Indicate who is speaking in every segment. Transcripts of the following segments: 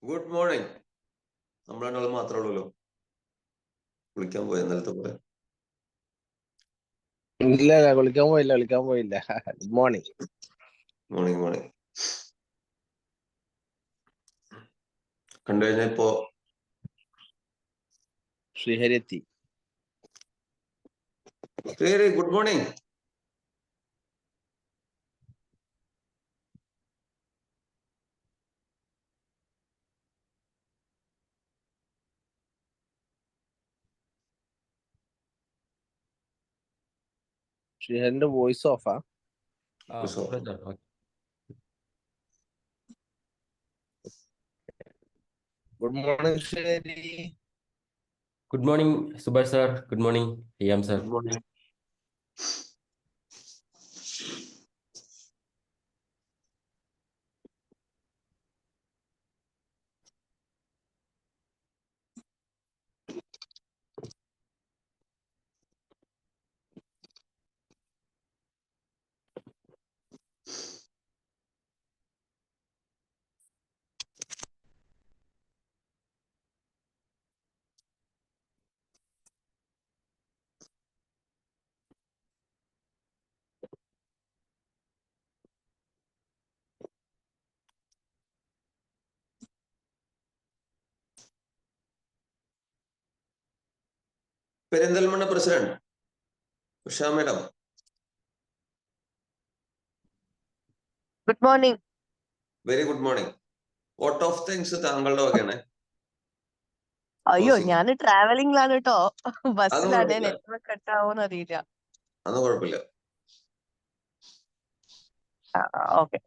Speaker 1: Good morning. നമ്മൾ രണ്ടാളും മാത്രമേ ഉള്ളൂല്ലോ. കുളിക്കാൻ പോയ ഇന്നലത്തെ പോലെ.
Speaker 2: ഇല്ല വിളിക്കാൻ പോയില്ല ഗുഡ് മോർണിംഗ്.
Speaker 1: Morning morning. കണ്ടു കഴിഞ്ഞാൽ ഇപ്പോ
Speaker 2: ശ്രീഹരി എത്തി.
Speaker 1: Good morning.
Speaker 2: ശ്രീഹരിന്റെ വോയിസ് ഓഫാ. Good morning Srihari.
Speaker 3: Good morning, Subhash sir. Good morning, AM sir.
Speaker 1: Good morning. Perinthalmanna president Usha madam.
Speaker 4: Good morning.
Speaker 1: Very good morning. Vote of thanks താങ്കളുടെ വകയാണ്.
Speaker 4: അയ്യോ, ഞാൻ ട്രാവലിംഗിലാണ് കേട്ടോ, ബസ്സിലാണ്.
Speaker 1: കുഴപ്പമില്ല.
Speaker 4: നെറ്റ്വർക്ക് കട്ടാവോന്ന് അറിയില്ല.
Speaker 1: അതൊന്നും കുഴപ്പമില്ല.
Speaker 4: Okay.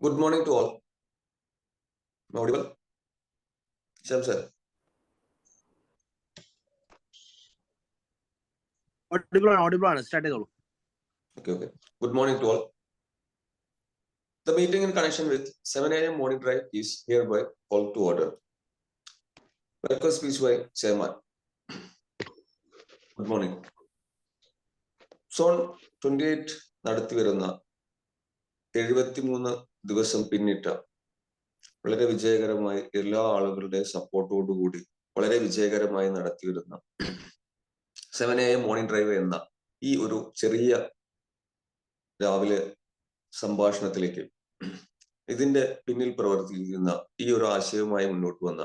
Speaker 1: Good morning to all. Am I audible? Shyam sir.
Speaker 2: Audible ആണ്. Start ചെയ്തോളൂ.
Speaker 1: Okay. Good morning to all. The meeting in connection with 7 a.m. morning drive is hereby called to order. Welcome speech by Chairman. Good morning. Zone 28 നടത്തി വരുന്ന 73 ദിവസം പിന്നിട്ട വളരെ വിജയകരമായി എല്ലാ ആളുകളുടെ സപ്പോർട്ടോടുകൂടി വളരെ വിജയകരമായി നടത്തിവരുന്ന 7 a.m. മോർണിംഗ് ഡ്രൈവ് എന്ന ഈ ഒരു ചെറിയ രാവിലെ സംഭാഷണത്തിലേക്ക് ഇതിന്റെ പിന്നിൽ പ്രവർത്തിക്കുന്ന ഈ ഒരു ആശയവുമായി മുന്നോട്ട് വന്ന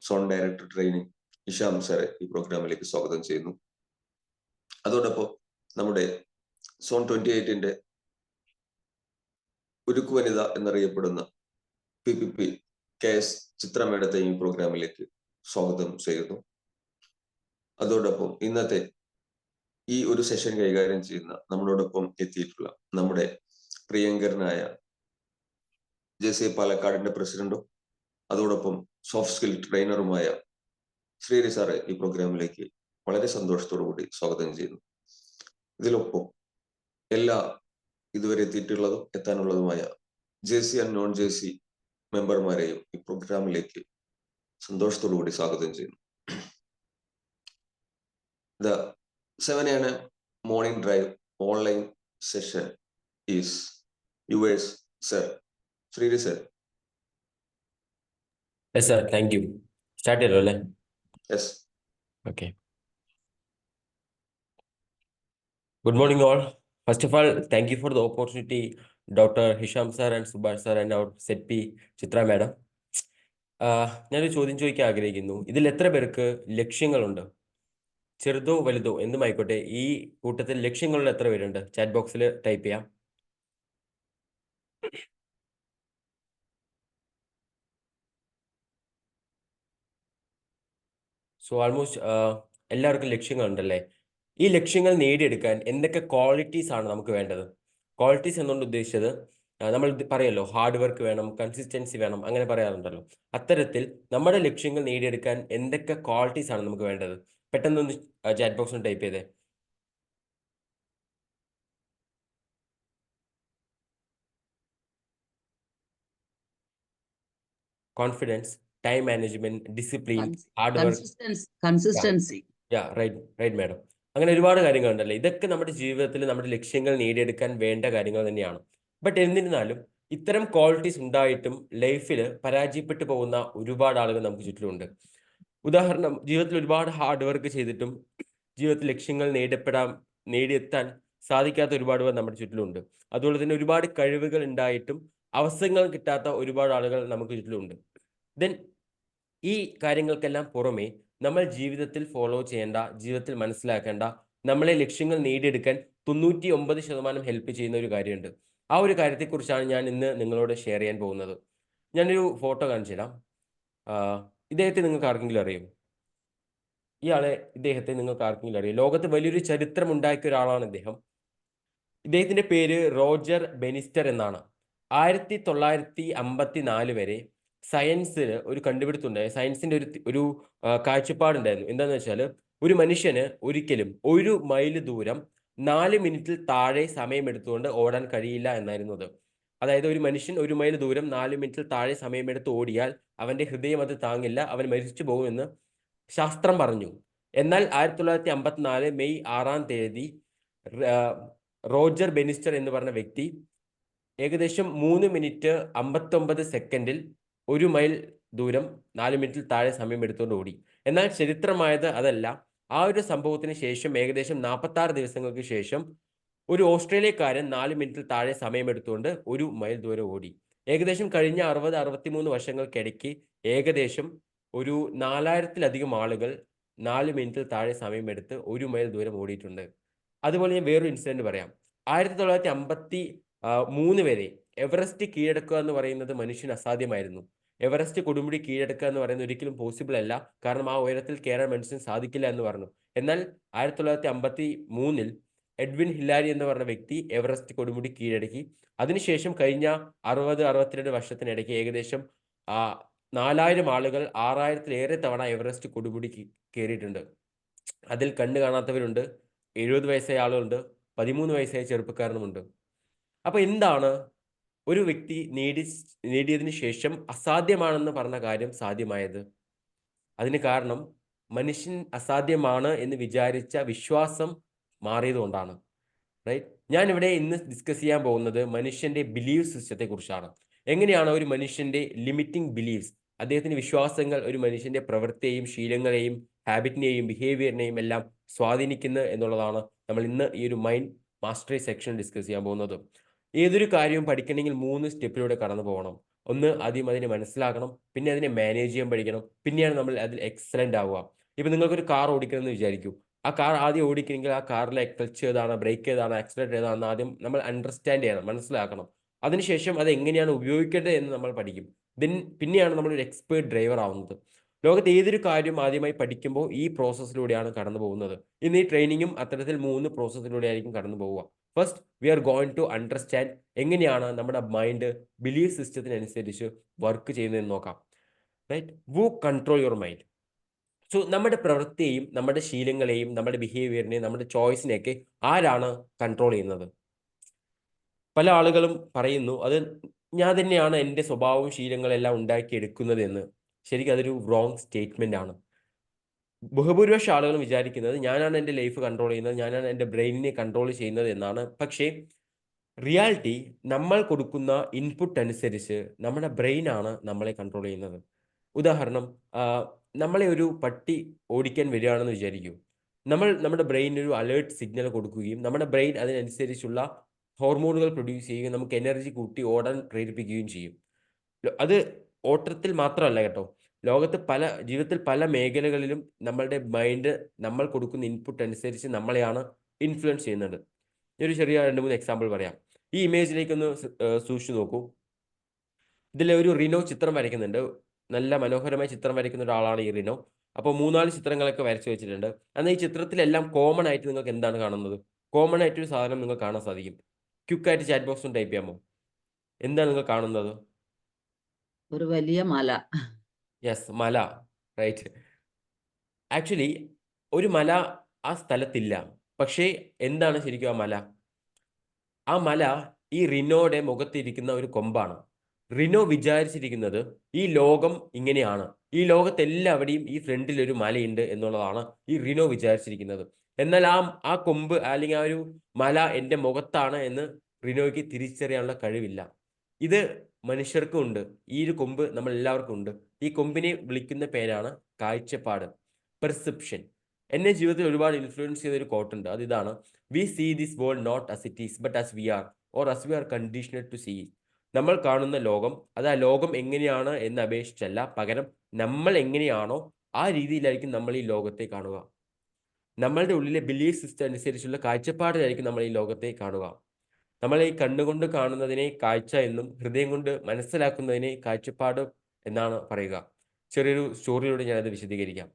Speaker 1: സോൺ ഡയറക്ടർ ട്രെയിനിങ് ഹിഷാം സാറെ ഈ പ്രോഗ്രാമിലേക്ക് സ്വാഗതം ചെയ്യുന്നു. അതോടൊപ്പം നമ്മുടെ സോൺ 28ന്റെ ഉരുക്കു വനിത എന്നറിയപ്പെടുന്ന PPP KS ചിത്ര മേഡത്തെ ഈ പ്രോഗ്രാമിലേക്ക് സ്വാഗതം ചെയ്യുന്നു. അതോടൊപ്പം ഇന്നത്തെ ഈ ഒരു സെഷൻ കൈകാര്യം ചെയ്യുന്ന നമ്മളോടൊപ്പം എത്തിയിട്ടുള്ള നമ്മുടെ പ്രിയങ്കരനായ JCI പാലക്കാടിന്റെ പ്രസിഡന്റും അതോടൊപ്പം സോഫ്റ്റ് സ്കിൽ ട്രെയിനറുമായ ശ്രീഹരി സാറെ ഈ പ്രോഗ്രാമിലേക്ക് വളരെ സന്തോഷത്തോടു കൂടി സ്വാഗതം ചെയ്യുന്നു. ഇതിലൊപ്പം എല്ലാ ഇതുവരെ എത്തിയിട്ടുള്ളതും എത്താനുള്ളതുമായ JC ആൻഡ് നോൺ JC മെമ്പർമാരെയും ഈ പ്രോഗ്രാമിലേക്ക് സന്തോഷത്തോടു കൂടി സ്വാഗതം ചെയ്യുന്നു. The 7 a.m. morning drive online session is yours, sir. Sridhar sir.
Speaker 3: Yes, sir. Thank you. Start it, Rolle.
Speaker 1: Yes.
Speaker 3: Okay. Good morning, all. First of all, thank you for the opportunity, Dr. Hisham sir and Subhash sir and our ZP Chitra madam. ഞാനൊരു ചോദ്യം ചോദിക്കാൻ ആഗ്രഹിക്കുന്നു. ഇതിൽ എത്ര പേർക്ക് ലക്ഷ്യങ്ങളുണ്ട്? ചെറുതോ വലുതോ എന്തുമായിക്കോട്ടെ, ഈ കൂട്ടത്തിൽ ലക്ഷ്യങ്ങളുള്ള എത്ര പേരുണ്ട്? ചാറ്റ് ബോക്സിൽ ടൈപ്പ് ചെയ്യാം. സോ ആൾമോസ്റ്റ് എല്ലാവർക്കും ലക്ഷ്യങ്ങളുണ്ടല്ലേ? ഈ ലക്ഷ്യങ്ങൾ നേടിയെടുക്കാൻ എന്തൊക്കെ ക്വാളിറ്റീസ് ആണ് നമുക്ക് വേണ്ടത്? ക്വാളിറ്റീസ് എന്നുകൊണ്ട് ഉദ്ദേശിച്ചത് നമ്മൾ പറയല്ലോ, ഹാർഡ് വർക്ക് വേണം, കൺസിസ്റ്റൻസി വേണം, അങ്ങനെ പറയാറുണ്ടല്ലോ. അത്തരത്തിൽ നമ്മുടെ ലക്ഷ്യങ്ങൾ നേടിയെടുക്കാൻ എന്തൊക്കെ ക്വാളിറ്റീസ് ആണ് നമുക്ക് വേണ്ടത്? പെട്ടെന്നൊന്ന് ചാറ്റ് ബോക്സിൽ ടൈപ്പ് ചെയ്തേ. Confidence, time management, discipline, hard work,
Speaker 5: consistency.
Speaker 3: Right madam. അങ്ങനെ ഒരുപാട് കാര്യങ്ങളുണ്ടല്ലേ. ഇതൊക്കെ നമ്മുടെ ജീവിതത്തിൽ നമ്മുടെ ലക്ഷ്യങ്ങൾ നേടിയെടുക്കാൻ വേണ്ട കാര്യങ്ങൾ തന്നെയാണ്. ബട്ട് എന്നിരുന്നാലും ഇത്തരം ക്വാളിറ്റീസ് ഉണ്ടായിട്ടും ലൈഫിൽ പരാജയപ്പെട്ടു പോകുന്ന ഒരുപാട് ആളുകൾ നമുക്ക് ചുറ്റിലുണ്ട്. ഉദാഹരണം, ജീവിതത്തിൽ ഒരുപാട് ഹാർഡ് വർക്ക് ചെയ്തിട്ടും ജീവിതത്തിൽ ലക്ഷ്യങ്ങൾ നേടിയെത്താൻ സാധിക്കാത്ത ഒരുപാട് പേർ നമ്മുടെ ചുറ്റിലുണ്ട്. അതുപോലെ തന്നെ ഒരുപാട് കഴിവുകൾ ഉണ്ടായിട്ടും അവസരങ്ങൾ കിട്ടാത്ത ഒരുപാട് ആളുകൾ നമുക്ക് ചുറ്റിലുണ്ട്. ദെൻ ഈ കാര്യങ്ങൾക്കെല്ലാം പുറമെ നമ്മൾ ജീവിതത്തിൽ ഫോളോ ചെയ്യേണ്ട, ജീവിതത്തിൽ മനസ്സിലാക്കേണ്ട, നമ്മളെ ലക്ഷ്യങ്ങൾ നേടിയെടുക്കാൻ 99% ഹെൽപ്പ് ചെയ്യുന്ന ഒരു കാര്യമുണ്ട്. ആ ഒരു കാര്യത്തെക്കുറിച്ചാണ് ഞാൻ ഇന്ന് നിങ്ങളോട് ഷെയർ ചെയ്യാൻ പോകുന്നത്. ഞാനൊരു ഫോട്ടോ കാണിച്ചു തരാം. ഇദ്ദേഹത്തെ നിങ്ങൾക്ക് ആർക്കെങ്കിലും അറിയും? ഇദ്ദേഹത്തെ നിങ്ങൾക്ക് ആർക്കെങ്കിലും അറിയാം? ലോകത്ത് വലിയൊരു ചരിത്രം ഉണ്ടാക്കിയ ഒരാളാണ് ഇദ്ദേഹം. ഇദ്ദേഹത്തിന്റെ പേര് റോജർ ബെനിസ്റ്റർ എന്നാണ്. 1954 വരെ സയൻസിന് ഒരു കണ്ടുപിടുത്തമുണ്ടായി. സയൻസിന്റെ ഒരു കാഴ്ചപ്പാടുണ്ടായിരുന്നു. എന്താന്ന് വെച്ചാൽ, ഒരു മനുഷ്യന് ഒരിക്കലും 1 മൈൽ ദൂരം 4 മിനിറ്റിൽ താഴെ സമയമെടുത്തുകൊണ്ട് ഓടാൻ കഴിയില്ല എന്നായിരുന്നു അത്. അതായത് ഒരു മനുഷ്യൻ 1 മൈൽ ദൂരം 4 മിനിറ്റിൽ താഴെ സമയമെടുത്ത് ഓടിയാൽ അവന്റെ ഹൃദയം അത് താങ്ങില്ല, അവൻ മരിച്ചു പോകുമെന്ന് ശാസ്ത്രം പറഞ്ഞു. എന്നാൽ 1954 മെയ് 6-ാം തീയതി റോജർ ബെനിസ്റ്റർ എന്ന് പറഞ്ഞ വ്യക്തി ഏകദേശം 3 മിനിറ്റ് 59 സെക്കൻഡിൽ 1 മൈൽ ദൂരം 4 മിനിറ്റിൽ താഴെ സമയം എടുത്തുകൊണ്ട് ഓടി. എന്നാൽ ചരിത്രമായത് അതല്ല. ആ ഒരു സംഭവത്തിന് ശേഷം ഏകദേശം 46 ദിവസങ്ങൾക്ക് ശേഷം ഒരു ഓസ്ട്രേലിയക്കാരൻ 4 മിനിറ്റിൽ താഴെ സമയമെടുത്തുകൊണ്ട് 1 മൈൽ ദൂരം ഓടി. ഏകദേശം കഴിഞ്ഞ 60-63 വർഷങ്ങൾക്കിടയ്ക്ക് ഏകദേശം ഒരു 4000-ലധികം ആളുകൾ 4 മിനിറ്റിൽ താഴെ സമയമെടുത്ത് 1 മൈൽ ദൂരം ഓടിയിട്ടുണ്ട്. അതുപോലെ ഞാൻ വേറൊരു ഇൻസിഡന്റ് പറയാം. 1953 വരെ എവറസ്റ്റ് കീഴടക്കുക എന്ന് പറയുന്നത് മനുഷ്യന് അസാധ്യമായിരുന്നു. എവറസ്റ്റ് കൊടുമുടി കീഴടക്കുക എന്ന് പറയുന്നത് ഒരിക്കലും പോസിബിൾ അല്ല, കാരണം ആ ഉയരത്തിൽ കയറാൻ മനുഷ്യന് സാധിക്കില്ല എന്ന് പറഞ്ഞു. എന്നാൽ 1953 എഡ്വിൻ ഹില്ലാരി എന്ന് പറഞ്ഞ വ്യക്തി എവറസ്റ്റ് കൊടുമുടി കീഴടക്കി. അതിനുശേഷം കഴിഞ്ഞ 62 വർഷത്തിനിടയ്ക്ക് ഏകദേശം 4000 ആളുകൾ 6000-ലേറെ തവണ എവറസ്റ്റ് കൊടുമുടി കയറിയിട്ടുണ്ട്. അതിൽ കണ്ണ് കാണാത്തവരുണ്ട്, 70 വയസ്സായ ആളുകളുണ്ട്, 13 വയസ്സായ ചെറുപ്പക്കാരനുമുണ്ട്. അപ്പോൾ എന്താണ് ഒരു വ്യക്തി നേടിയതിനു ശേഷം അസാധ്യമാണെന്ന് പറഞ്ഞ കാര്യം സാധ്യമായത്? അതിന് കാരണം മനുഷ്യൻ അസാധ്യമാണ് എന്ന് വിചാരിച്ച വിശ്വാസം മാറിയതുകൊണ്ടാണ്. റൈറ്റ്? ഞാനിവിടെ ഇന്ന് ഡിസ്കസ് ചെയ്യാൻ പോകുന്നത് മനുഷ്യന്റെ ബിലീവ് സിസ്റ്റത്തെ കുറിച്ചാണ്. എങ്ങനെയാണ് ഒരു മനുഷ്യന്റെ ലിമിറ്റിംഗ് ബിലീവ്സ്, അദ്ദേഹത്തിന്റെ വിശ്വാസങ്ങൾ ഒരു മനുഷ്യന്റെ പ്രവൃത്തിയെയും ശീലങ്ങളെയും ഹാബിറ്റിനെയും ബിഹേവിയറിനെയും എല്ലാം സ്വാധീനിക്കുന്നത് എന്നുള്ളതാണ് നമ്മൾ ഇന്ന് ഈ ഒരു മൈൻഡ് മാസ്റ്ററി സെക്ഷൻ ഡിസ്കസ് ചെയ്യാൻ പോകുന്നത്. ഏതൊരു കാര്യവും പഠിക്കണമെങ്കിൽ 3 സ്റ്റെപ്പിലൂടെ കടന്നു പോകണം. ഒന്ന്, ആദ്യം അതിനെ മനസ്സിലാക്കണം, പിന്നെ അതിനെ മാനേജ് ചെയ്യാൻ പഠിക്കണം, പിന്നെയാണ് നമ്മൾ അതിൽ എക്സലന്റ് ആവുക. ഇപ്പം നിങ്ങൾക്കൊരു കാർ ഓടിക്കണമെന്ന് വിചാരിക്കൂ. ആ കാർ ആദ്യം ഓടിക്കണമെങ്കിൽ ആ കാറിലെ ക്ലച്ച് ഏതാണ്, ബ്രേക്ക് ഏതാണ്, ആക്സിലറേറ്റർ ഏതാണെന്ന് ആദ്യം നമ്മൾ അണ്ടർസ്റ്റാൻഡ് ചെയ്യണം, മനസ്സിലാക്കണം. അതിനുശേഷം അത് എങ്ങനെയാണ് ഉപയോഗിക്കേണ്ടത് എന്ന് നമ്മൾ പഠിക്കും. പിന്നെയാണ് നമ്മളൊരു എക്സ്പേർട്ട് ഡ്രൈവർ ആവുന്നത്. ലോകത്ത് ഏതൊരു കാര്യം ആദ്യമായി പഠിക്കുമ്പോൾ ഈ പ്രോസസ്സിലൂടെയാണ് കടന്നു പോകുന്നത്. ഇന്ന് ഈ ട്രെയിനിങ്ങും അത്തരത്തിൽ 3 പ്രോസസ്സിലൂടെ ആയിരിക്കും കടന്നു പോവുക. First, we are going to understand എങ്ങനെയാണ് നമ്മുടെ മൈൻഡ് ബിലീഫ് സിസ്റ്റത്തിനനുസരിച്ച് വർക്ക് ചെയ്യുന്നതെന്ന് നോക്കാം. Right? Who control your mind. So നമ്മുടെ പ്രവൃത്തിയെയും നമ്മുടെ ശീലങ്ങളെയും നമ്മുടെ ബിഹേവിയറിനെയും നമ്മുടെ ചോയ്സിനെയൊക്കെ ആരാണ് കൺട്രോൾ ചെയ്യുന്നത്? പല ആളുകളും പറയുന്നു അത് ഞാൻ തന്നെയാണ് എൻ്റെ സ്വഭാവവും ശീലങ്ങളെല്ലാം ഉണ്ടാക്കിയെടുക്കുന്നത് എന്ന്. ശരിക്കും അതൊരു റോങ് സ്റ്റേറ്റ്മെൻ്റ് ആണ്. ബഹുഭൂരിപക്ഷം ആളുകളും വിചാരിക്കുന്നത് ഞാനാണ് എൻ്റെ ലൈഫ് കൺട്രോൾ ചെയ്യുന്നത്, ഞാനാണ് എൻ്റെ ബ്രെയിനിനെ കൺട്രോൾ ചെയ്യുന്നത് എന്നാണ്. പക്ഷേ റിയാലിറ്റി, നമ്മൾ കൊടുക്കുന്ന ഇൻപുട്ട് അനുസരിച്ച് നമ്മുടെ ബ്രെയിനാണ് നമ്മളെ കൺട്രോൾ ചെയ്യുന്നത്. ഉദാഹരണം, നമ്മളെ ഒരു പട്ടി ഓടിക്കാൻ വരികയാണെന്ന് വിചാരിക്കൂ. നമ്മുടെ ബ്രെയിനിന് ഒരു അലേർട്ട് സിഗ്നൽ കൊടുക്കുകയും നമ്മുടെ ബ്രെയിൻ അതിനനുസരിച്ചുള്ള ഹോർമോണുകൾ പ്രൊഡ്യൂസ് ചെയ്യുകയും നമുക്ക് എനർജി കൂട്ടി ഓടാൻ പ്രേരിപ്പിക്കുകയും ചെയ്യും. അത് ഓട്ടത്തിൽ മാത്രമല്ല കേട്ടോ, ലോകത്ത് ജീവിതത്തിൽ പല മേഖലകളിലും നമ്മളുടെ മൈൻഡ് നമ്മൾ കൊടുക്കുന്ന ഇൻപുട്ട് അനുസരിച്ച് നമ്മളെയാണ് ഇൻഫ്ലുവൻസ് ചെയ്യുന്നത്. ഒരു ചെറിയ 2-3 എക്സാമ്പിൾ പറയാം. ഈ ഇമേജിലേക്കൊന്ന് സൂക്ഷിച്ചു നോക്കൂ. ഇതിൽ ഒരു റിനോ ചിത്രം വരയ്ക്കുന്നുണ്ട്. നല്ല മനോഹരമായ ചിത്രം വരയ്ക്കുന്ന ഒരാളാണ് ഈ റിനോ. അപ്പോൾ 3-4 ചിത്രങ്ങളൊക്കെ വരച്ചു വെച്ചിട്ടുണ്ട്. എന്നാൽ ഈ ചിത്രത്തിലെല്ലാം കോമൺ ആയിട്ട് നിങ്ങൾക്ക് എന്താണ് കാണുന്നത്? കോമൺ ആയിട്ടൊരു സാധനം നിങ്ങൾക്ക് കാണാൻ സാധിക്കും. ക്വിക്കായിട്ട് ചാറ്റ് ബോക്സും ടൈപ്പ് ചെയ്യാമോ? എന്താണ് നിങ്ങൾ കാണുന്നത്?
Speaker 5: ഒരു വലിയ മല.
Speaker 3: യെസ്, മല. റൈറ്റ്. ആക്ച്വലി ഒരു മല ആ സ്ഥലത്തില്ല. പക്ഷേ എന്താണ് ശരിക്കും ആ മല? ആ മല ഈ റിനോയുടെ മുഖത്തിരിക്കുന്ന ഒരു കൊമ്പാണ്. റിനോ വിചാരിച്ചിരിക്കുന്നത് ഈ ലോകം ഇങ്ങനെയാണ്, ഈ ലോകത്തെല്ലാവിടെയും ഈ ഫ്രണ്ടിൽ ഒരു മലയുണ്ട് എന്നുള്ളതാണ് ഈ റിനോ വിചാരിച്ചിരിക്കുന്നത്. എന്നാൽ ആ കൊമ്പ് അല്ലെങ്കിൽ ആ ഒരു മല എൻ്റെ മുഖത്താണ് എന്ന് റിനോയ്ക്ക് തിരിച്ചറിയാനുള്ള കഴിവില്ല. ഇത് മനുഷ്യർക്കും ഉണ്ട്. ഈ ഒരു കൊമ്പ് നമ്മൾ എല്ലാവർക്കും ഉണ്ട്. ഈ കൊമ്പിനെ വിളിക്കുന്ന പേരാണ് കാഴ്ചപ്പാട്, പെർസെപ്ഷൻ. എന്നെ ജീവിതത്തിൽ ഒരുപാട് ഇൻഫ്ലുവൻസ് ചെയ്ത ഒരു കോട്ടുണ്ട്. അതിതാണ്: we see this world not as it is but as we are, or as we are conditioned to see. നമ്മൾ കാണുന്ന ലോകം അത് ആ ലോകം എങ്ങനെയാണ് എന്ന് അപേക്ഷിച്ചല്ല, പകരം നമ്മൾ എങ്ങനെയാണോ ആ രീതിയിലായിരിക്കും നമ്മൾ ഈ ലോകത്തെ കാണുക. നമ്മളുടെ ഉള്ളിലെ ബിലീഫ് സിസ്റ്റം അനുസരിച്ചുള്ള കാഴ്ചപ്പാടിലായിരിക്കും നമ്മൾ ഈ ലോകത്തെ കാണുക. നമ്മൾ ഈ കണ്ണുകൊണ്ട് കാണുന്നതിനെ കാഴ്ച എന്നും ഹൃദയം കൊണ്ട് മനസ്സിലാക്കുന്നതിനെ കാഴ്ചപ്പാട് എന്നാണ് പറയുക. ചെറിയൊരു സ്റ്റോറിയിലൂടെ ഞാനത് വിശദീകരിക്കാം.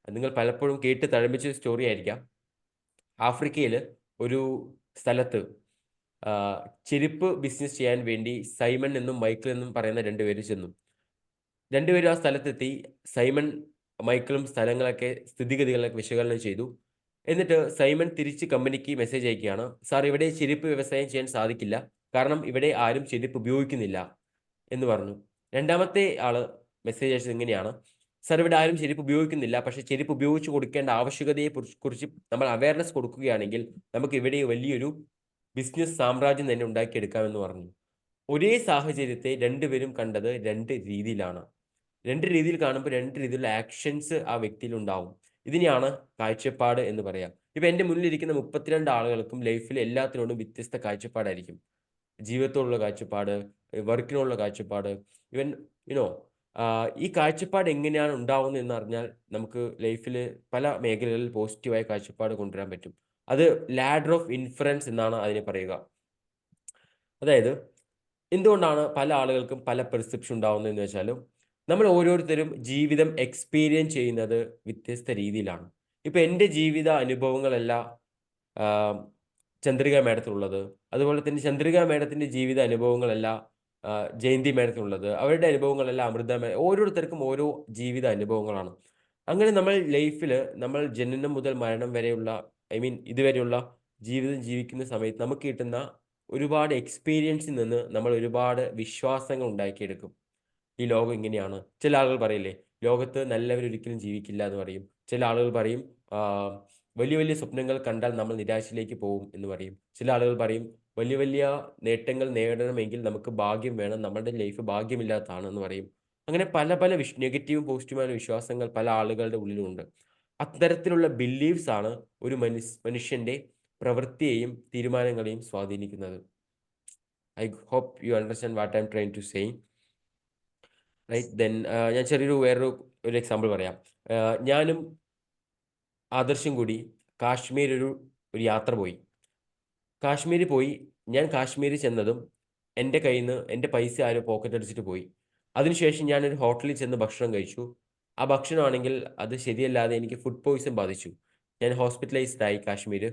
Speaker 3: നിങ്ങൾ പലപ്പോഴും കേട്ട് തഴമ്പിച്ച സ്റ്റോറി ആയിരിക്കാം. ആഫ്രിക്കയിൽ ഒരു സ്ഥലത്ത് ചെരുപ്പ് ബിസിനസ് ചെയ്യാൻ വേണ്ടി സൈമൺ എന്നും മൈക്കിൾ എന്നും പറയുന്ന 2 പേര് ചെന്നു. 2 പേരും ആ സ്ഥലത്തെത്തി. സൈമൺ മൈക്കിളും സ്ഥലങ്ങളൊക്കെ സ്ഥിതിഗതികളൊക്കെ വിശകലനം ചെയ്തു. എന്നിട്ട് സൈമൺ തിരിച്ച് കമ്പനിക്ക് മെസ്സേജ് അയക്കുകയാണ്: സാർ, ഇവിടെ ചെരുപ്പ് വ്യവസായം ചെയ്യാൻ സാധിക്കില്ല, കാരണം ഇവിടെ ആരും ചെരുപ്പ് ഉപയോഗിക്കുന്നില്ല എന്ന് പറഞ്ഞു. രണ്ടാമത്തെ ആള് മെസ്സേജ് അയച്ചത് ഇങ്ങനെയാണ്: സാർ, ഇവിടെ ആരും ചെരുപ്പ് ഉപയോഗിക്കുന്നില്ല, പക്ഷേ ചെരുപ്പ് ഉപയോഗിച്ച് കൊടുക്കേണ്ട ആവശ്യകതയെ കുറിച്ച് നമ്മൾ അവയർനെസ് കൊടുക്കുകയാണെങ്കിൽ നമുക്ക് ഇവിടെ വലിയൊരു ബിസിനസ് സാമ്രാജ്യം തന്നെ ഉണ്ടാക്കിയെടുക്കാമെന്ന് പറഞ്ഞു. ഒരേ സാഹചര്യത്തെ 2 പേരും കണ്ടത് 2 രീതിയിലാണ്. 2 രീതിയിൽ കാണുമ്പോൾ 2 രീതിയിലുള്ള ആക്ഷൻസ് ആ വ്യക്തിയിൽ ഉണ്ടാവും. ഇതിനെയാണ് കാഴ്ചപ്പാട് എന്ന് പറയാം. ഇപ്പം എൻ്റെ മുന്നിലിരിക്കുന്ന 32 ആളുകൾക്കും ലൈഫിൽ എല്ലാത്തിനോടും വ്യത്യസ്ത കാഴ്ചപ്പാടായിരിക്കും. ജീവിതത്തോടുള്ള കാഴ്ചപ്പാട്, വർക്കിനോടുള്ള കാഴ്ചപ്പാട്, ഇവൻ യുനോ ഈ കാഴ്ചപ്പാട് എങ്ങനെയാണ് ഉണ്ടാവുന്നത് എന്ന് അറിഞ്ഞാൽ നമുക്ക് ലൈഫിൽ പല മേഖലകളിൽ പോസിറ്റീവായ കാഴ്ചപ്പാട് കൊണ്ടുവരാൻ പറ്റും. അത് ലാഡർ ഓഫ് ഇൻഫറൻസ് എന്നാണ് അതിനെ പറയുക. അതായത് എന്തുകൊണ്ടാണ് പല ആളുകൾക്കും പല പെർസെപ്ഷൻ ഉണ്ടാവുന്നതെന്ന് വെച്ചാലും നമ്മൾ ഓരോരുത്തരും ജീവിതം എക്സ്പീരിയൻസ് ചെയ്യുന്നത് വ്യത്യസ്ത രീതിയിലാണ്. ഇപ്പം എൻ്റെ ജീവിത അനുഭവങ്ങളെല്ലാം ചന്ദ്രിക മേഡത്തിനുള്ളത്. അതുപോലെ തന്നെ ചന്ദ്രിക മേഡത്തിൻ്റെ ജീവിത അനുഭവങ്ങളല്ല ജയന്തി മേഡത്തിനുള്ളത്. അവരുടെ അനുഭവങ്ങളെല്ലാം അമൃത ഓരോരുത്തർക്കും ഓരോ ജീവിത അനുഭവങ്ങളാണ്. അങ്ങനെ നമ്മൾ ലൈഫിൽ നമ്മൾ ജനനം മുതൽ മരണം വരെയുള്ള ഇതുവരെയുള്ള ജീവിതം ജീവിക്കുന്ന സമയത്ത് നമുക്ക് കിട്ടുന്ന ഒരുപാട് എക്സ്പീരിയൻസിൽ നിന്ന് നമ്മൾ ഒരുപാട് വിശ്വാസങ്ങൾ ഉണ്ടാക്കിയെടുക്കും. ഈ ലോകം ഇങ്ങനെയാണ്. ചില ആളുകൾ പറയില്ലേ, ലോകത്ത് നല്ലവരൊരിക്കലും ജീവിക്കില്ല എന്ന് പറയും. ചില ആളുകൾ പറയും വലിയ വലിയ സ്വപ്നങ്ങൾ കണ്ടാൽ നമ്മൾ നിരാശയിലേക്ക് പോകും എന്ന് പറയും. ചില ആളുകൾ പറയും വലിയ വലിയ നേട്ടങ്ങൾ നേടണമെങ്കിൽ നമുക്ക് ഭാഗ്യം വേണം, നമ്മുടെ ലൈഫ് ഭാഗ്യമില്ലാത്തതാണ് എന്ന് പറയും. അങ്ങനെ പല പല നെഗറ്റീവും പോസിറ്റീവുമായ വിശ്വാസങ്ങൾ പല ആളുകളുടെ ഉള്ളിലുണ്ട്. അത്തരത്തിലുള്ള ബിലീഫ്സ് ആണ് ഒരു മനുഷ്യന്റെ പ്രവൃത്തിയെയും തീരുമാനങ്ങളെയും സ്വാധീനിക്കുന്നത്. I hope you understand what I am trying to say. Right, then ഞാൻ വേറൊരു എക്സാമ്പിൾ പറയാം. ഞാനും ആദർശും കൂടി കാശ്മീർ ഒരു യാത്ര പോയി. ഞാൻ കാശ്മീരിൽ ചെന്നതും എൻ്റെ കയ്യിൽ നിന്ന് എൻ്റെ പൈസ ആരോ പോക്കറ്റ് അടിച്ചിട്ട് പോയി. അതിനുശേഷം ഞാനൊരു ഹോട്ടലിൽ ചെന്ന് ഭക്ഷണം കഴിച്ചു. ആ ഭക്ഷണമാണെങ്കിൽ അത് ശരിയല്ലാതെ എനിക്ക് ഫുഡ് പോയ്സൺ ബാധിച്ചു. ഞാൻ ഹോസ്പിറ്റലൈസ്ഡ് ആയി കാശ്മീർ.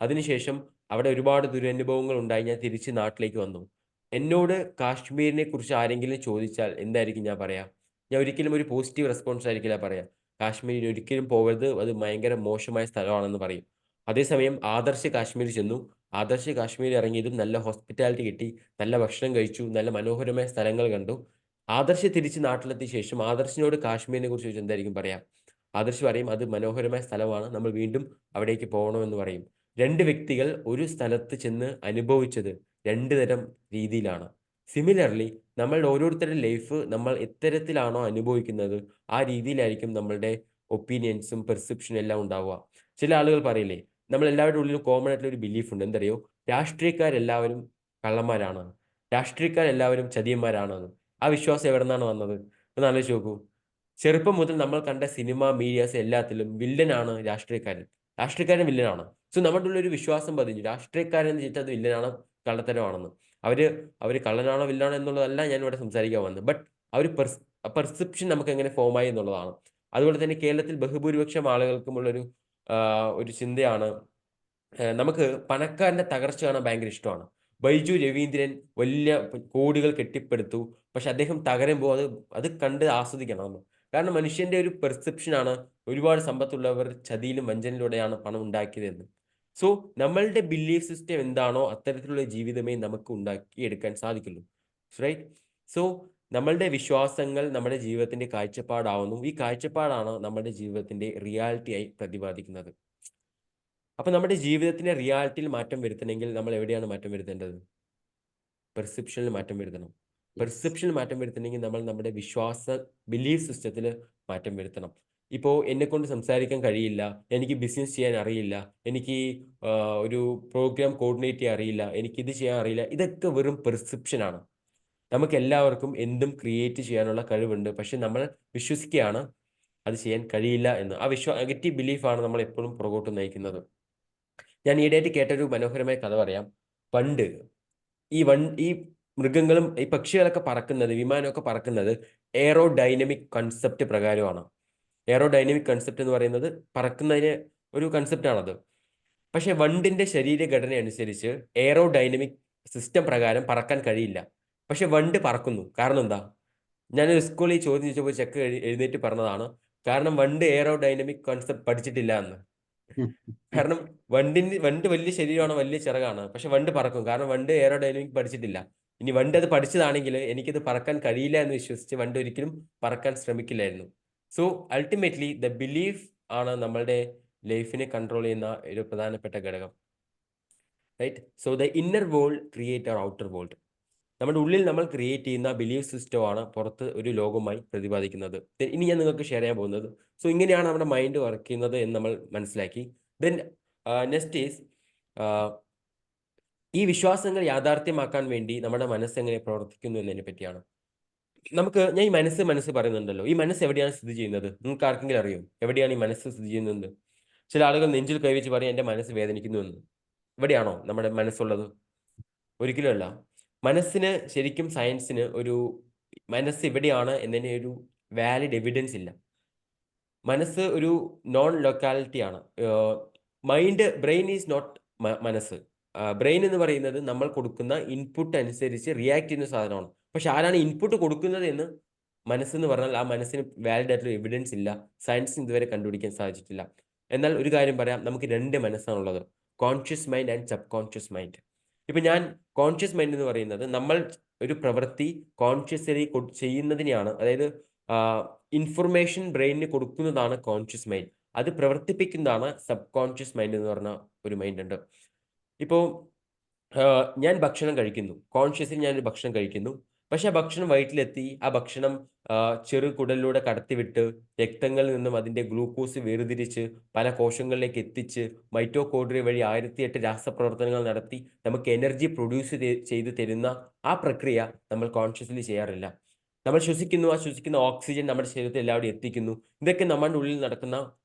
Speaker 3: അതിനുശേഷം അവിടെ ഒരുപാട് ദുരനുഭവങ്ങൾ ഉണ്ടായി. ഞാൻ തിരിച്ച് നാട്ടിലേക്ക് വന്നു. എന്നോട് കാശ്മീരിനെ കുറിച്ച് ആരെങ്കിലും ചോദിച്ചാൽ എന്തായിരിക്കും ഞാൻ പറയാ? ഞാൻ ഒരിക്കലും ഒരു പോസിറ്റീവ് റെസ്പോൺസ് ആയിരിക്കില്ല പറയാ. കാശ്മീരിൽ ഒരിക്കലും പോകരുത്, അത് ഭയങ്കര മോശമായ സ്ഥലമാണെന്ന് പറയും. അതേസമയം ആദർശ് കാശ്മീർ ചെന്നു. ആദർശ് കാശ്മീർ ഇറങ്ങിയതും നല്ല ഹോസ്പിറ്റാലിറ്റി കിട്ടി, നല്ല ഭക്ഷണം കഴിച്ചു, നല്ല മനോഹരമായ സ്ഥലങ്ങൾ കണ്ടു. ആദർശ് തിരിച്ച് നാട്ടിലെത്തിയ ശേഷം ആദർശിനോട് കാശ്മീരിനെ കുറിച്ച് ചോദിച്ചാൽ എന്തായിരിക്കും പറയാം? ആദർശ് പറയും അത് മനോഹരമായ സ്ഥലമാണ്, നമ്മൾ വീണ്ടും അവിടേക്ക് പോകണമെന്ന് പറയും. രണ്ട് വ്യക്തികൾ ഒരു സ്ഥലത്ത് ചെന്ന് അനുഭവിച്ചത് രണ്ട് തരം രീതിയിലാണ്. സിമിലർലി നമ്മളുടെ ഓരോരുത്തരുടെ ലൈഫ് നമ്മൾ എത്തരത്തിലാണോ അനുഭവിക്കുന്നത് ആ രീതിയിലായിരിക്കും നമ്മളുടെ ഒപ്പീനിയൻസും പെർസെപ്ഷനും എല്ലാം ഉണ്ടാവുക. ചില ആളുകൾ പറയില്ലേ, നമ്മൾ എല്ലാവരുടെ ഉള്ളിലും കോമൺ ആയിട്ടുള്ള ഒരു ബിലീഫ് ഉണ്ട്, എന്തറിയോ? രാഷ്ട്രീയക്കാരെല്ലാവരും കള്ളന്മാരാണ്, രാഷ്ട്രീയക്കാരെല്ലാവരും ചതിയന്മാരാണെന്ന്. ആ വിശ്വാസം എവിടെ നിന്നാണ് വന്നത് എന്ന് ആലോചിച്ച് നോക്കൂ. ചെറുപ്പം മുതൽ നമ്മൾ കണ്ട സിനിമ, മീഡിയാസ് എല്ലാത്തിലും വില്ലനാണ് രാഷ്ട്രീയക്കാരൻ, രാഷ്ട്രീയക്കാരൻ വില്ലനാണ്. സോ നമ്മുടെ ഉള്ളിൽ ഒരു വിശ്വാസം പതിഞ്ഞു, രാഷ്ട്രീയക്കാരൻ എന്ന് വെച്ചിട്ട് അത് വില്ലനാണ്, കള്ളത്തരമാണെന്ന്. അവര് കള്ളനാണോ വില്ലനാണോ എന്നുള്ളതല്ല ഞാൻ ഇവിടെ സംസാരിക്കാൻ വന്നത്. ബട്ട് ആ ഒരു പെർസെപ്ഷൻ നമുക്ക് എങ്ങനെ ഫോമായി എന്നുള്ളതാണ്. അതുപോലെ തന്നെ കേരളത്തിൽ ബഹുഭൂരിപക്ഷം ആളുകൾക്കുമുള്ളൊരു ഒരു ചിന്തയാണ്, നമുക്ക് പണക്കാരന്റെ തകർച്ച കാണാൻ ഭയങ്കര ഇഷ്ടമാണ്. ബൈജു രവീന്ദ്രൻ വലിയ കോടികൾ കെട്ടിപ്പടുത്തു, പക്ഷെ അദ്ദേഹം തകരുമ്പോൾ അത് കണ്ട് ആസ്വദിക്കണം നമ്മൾ. കാരണം മനുഷ്യന്റെ ഒരു പെർസെപ്ഷനാണ് ഒരുപാട് സമ്പത്തുള്ളവർ ചതിയിലും വഞ്ചനയിലൂടെയാണ് പണം ഉണ്ടാക്കിയതെന്ന്. സോ നമ്മളുടെ ബിലീഫ് സിസ്റ്റം എന്താണോ അത്തരത്തിലുള്ള ജീവിതമേ നമുക്ക് ഉണ്ടാക്കിയെടുക്കാൻ സാധിക്കുള്ളൂ. റൈറ്റ്? സോ നമ്മളുടെ വിശ്വാസങ്ങൾ നമ്മുടെ ജീവിതത്തിന്റെ കാഴ്ചപ്പാടാവുന്നു. ഈ കാഴ്ചപ്പാടാണ് നമ്മുടെ ജീവിതത്തിന്റെ റിയാലിറ്റിയായി പ്രതിപാദിക്കുന്നത്. അപ്പൊ നമ്മുടെ ജീവിതത്തിന്റെ റിയാലിറ്റിയിൽ മാറ്റം വരുത്തണമെങ്കിൽ നമ്മൾ എവിടെയാണ് മാറ്റം വരുത്തേണ്ടത്? പെർസെപ്ഷനിൽ മാറ്റം വരുത്തണം. പെർസെപ്ഷനിൽ മാറ്റം വരുത്തണമെങ്കിൽ നമ്മൾ നമ്മുടെ ബിലീഫ് സിസ്റ്റത്തിൽ മാറ്റം വരുത്തണം. ഇപ്പോൾ എന്നെ കൊണ്ട് സംസാരിക്കാൻ കഴിയില്ല, എനിക്ക് ബിസിനസ് ചെയ്യാൻ അറിയില്ല, എനിക്ക് ഒരു പ്രോഗ്രാം കോർഡിനേറ്റ് ചെയ്യാൻ അറിയില്ല, എനിക്ക് ഇത് ചെയ്യാൻ അറിയില്ല, ഇതൊക്കെ വെറും പെർസെപ്ഷനാണ്. നമുക്ക് എല്ലാവർക്കും എന്തും ക്രിയേറ്റ് ചെയ്യാനുള്ള കഴിവുണ്ട്. പക്ഷെ നമ്മൾ വിശ്വസിക്കുകയാണ് അത് ചെയ്യാൻ കഴിയില്ല എന്ന്. ആ നെഗറ്റീവ് ബിലീഫാണ് നമ്മൾ എപ്പോഴും പുറകോട്ട് നയിക്കുന്നത്. ഞാൻ ഈയിടെയായിട്ട് കേട്ടൊരു മനോഹരമായ കഥ പറയാം. പണ്ട് ഈ മൃഗങ്ങളും ഈ പക്ഷികളൊക്കെ പറക്കുന്നത്, വിമാനമൊക്കെ പറക്കുന്നത് എയറോഡൈനമിക് കൺസെപ്റ്റ് പ്രകാരമാണ്. എയറോഡൈനമിക് കൺസെപ്റ്റ് എന്ന് പറയുന്നത് പറക്കുന്നതിന് ഒരു കൺസെപ്റ്റാണത്. പക്ഷെ വണ്ടിന്റെ ശരീരഘടന അനുസരിച്ച് എയറോഡൈനമിക് സിസ്റ്റം പ്രകാരം പറക്കാൻ കഴിയില്ല. പക്ഷെ വണ്ട് പറക്കുന്നു. കാരണം എന്താ? ഞാനൊരു സ്കൂളിൽ ചോദ്യം ചോദിച്ചപ്പോൾ ചെക്ക് എഴുന്നേറ്റ് പറഞ്ഞതാണ്, കാരണം വണ്ട് എയറോഡൈനമിക് കൺസെപ്റ്റ് പഠിച്ചിട്ടില്ല എന്ന്. കാരണം വണ്ട് വലിയ ശരീരമാണ്, വലിയ ചിറകാണ്, പക്ഷെ വണ്ട് പറക്കും. കാരണം വണ്ട് എയറോഡൈനമിക് പഠിച്ചിട്ടില്ല. ഇനി വണ്ട് അത് പഠിച്ചതാണെങ്കിൽ എനിക്കത് പറക്കാൻ കഴിയില്ല എന്ന് വിശ്വസിച്ച് വണ്ട് ഒരിക്കലും പറക്കാൻ ശ്രമിക്കില്ലായിരുന്നു. സോ അൾട്ടിമേറ്റ്ലി ദ ബിലീഫ് ആണ് നമ്മളുടെ ലൈഫിനെ കൺട്രോൾ ചെയ്യുന്ന ഒരു പ്രധാനപ്പെട്ട ഘടകം. Right? So the inner world create our outer world. നമ്മുടെ ഉള്ളിൽ നമ്മൾ ക്രിയേറ്റ് ചെയ്യുന്ന ബിലീഫ് സിസ്റ്റമാണ് പുറത്ത് ഒരു ലോകമായി പ്രതിപാദിക്കുന്നത്. ഇനി ഞാൻ നിങ്ങൾക്ക് ഷെയർ ചെയ്യാൻ പോകുന്നത്, സോ ഇങ്ങനെയാണ് നമ്മുടെ മൈൻഡ് വർക്ക് ചെയ്യുന്നത് എന്ന് നമ്മൾ മനസ്സിലാക്കി. ദെൻ നെക്സ്റ്റ് ഈസ് ഈ വിശ്വാസങ്ങൾ യാഥാർത്ഥ്യമാക്കാൻ വേണ്ടി നമ്മുടെ മനസ്സ് എങ്ങനെ പ്രവർത്തിക്കുന്നു എന്നതിനെ പറ്റിയാണ്. ഞാൻ ഈ മനസ്സ് പറയുന്നുണ്ടല്ലോ, ഈ മനസ്സ് എവിടെയാണ് സ്ഥിതി ചെയ്യുന്നത്? നിങ്ങൾക്ക് ആർക്കെങ്കിലും അറിയോ എവിടെയാണ് ഈ മനസ്സ് സ്ഥിതി ചെയ്യുന്നത്? ചില ആളുകൾ നെഞ്ചിൽ കൈവച്ച് പറയും എൻ്റെ മനസ്സ് വേദനിക്കുന്നു എന്ന്. എവിടെയാണോ നമ്മുടെ മനസ്സുള്ളത്? ഒരിക്കലും അല്ല. മനസ്സിന് ശരിക്കും സയൻസിന് ഒരു മനസ്സ് എവിടെയാണ് എന്നതിന് ഒരു വാലിഡ് എവിഡൻസ് ഇല്ല. മനസ്സ് ഒരു നോൺ ലൊക്കാലിറ്റി ആണ്. ബ്രെയിൻ ഈസ് നോട്ട് മനസ്സ്. ബ്രെയിൻ എന്ന് പറയുന്നത് നമ്മൾ കൊടുക്കുന്ന ഇൻപുട്ട് അനുസരിച്ച് റിയാക്ട് ചെയ്യുന്ന സാധനമാണ്. പക്ഷെ ആരാണ് ഇൻപുട്ട് കൊടുക്കുന്നത് എന്ന് മനസ്സെന്ന് പറഞ്ഞാൽ ആ മനസ്സിന് വാലിഡ് ആയിട്ടുള്ള എവിഡൻസ് ഇല്ല, സയൻസിന് ഇതുവരെ കണ്ടുപിടിക്കാൻ സാധിച്ചിട്ടില്ല. എന്നാൽ ഒരു കാര്യം പറയാം, നമുക്ക് 2 മനസ്സാണുള്ളത്, conscious mind and subconscious mind. ഇപ്പം ഞാൻ കോൺഷ്യസ് മൈൻഡ് എന്ന് പറയുന്നത് നമ്മൾ ഒരു പ്രവൃത്തി കോൺഷ്യസ്ലി ചെയ്യുന്നതിനെയാണ്, അതായത് ഇൻഫർമേഷൻ ബ്രെയിനിന് കൊടുക്കുന്നതാണ് കോൺഷ്യസ് മൈൻഡ്. അത് പ്രവർത്തിപ്പിക്കുന്നതാണ് സബ് കോൺഷ്യസ് മൈൻഡ് എന്ന് പറഞ്ഞ ഒരു മൈൻഡ് ഉണ്ട്. ഇപ്പോൾ ഞാൻ ഭക്ഷണം കഴിക്കുന്നു, കോൺഷ്യസ്ലി ഞാനൊരു ഭക്ഷണം കഴിക്കുന്നു. പക്ഷെ ആ ഭക്ഷണം വയറ്റിലെത്തി, ആ ഭക്ഷണം ചെറുകുടലിലൂടെ കടത്തിവിട്ട് രക്തങ്ങളിൽ നിന്നും അതിൻ്റെ ഗ്ലൂക്കോസ് വേർതിരിച്ച് പല കോശങ്ങളിലേക്ക് എത്തിച്ച് മൈറ്റോകോൺട്രിയ വഴി 1008 രാസപ്രവർത്തനങ്ങൾ നടത്തി നമുക്ക് എനർജി പ്രൊഡ്യൂസ് ചെയ്ത് തരുന്ന ആ പ്രക്രിയ നമ്മൾ കോൺഷ്യസ്ലി ചെയ്യാറില്ല. നമ്മൾ ശ്വസിക്കുന്നു, ആ ശ്വസിക്കുന്ന ഓക്സിജൻ നമ്മുടെ ശരീരത്തിൽ എല്ലാവരും എത്തിക്കുന്നു. ഇതൊക്കെ നമ്മുടെ ഉള്ളിൽ നടക്കുന്ന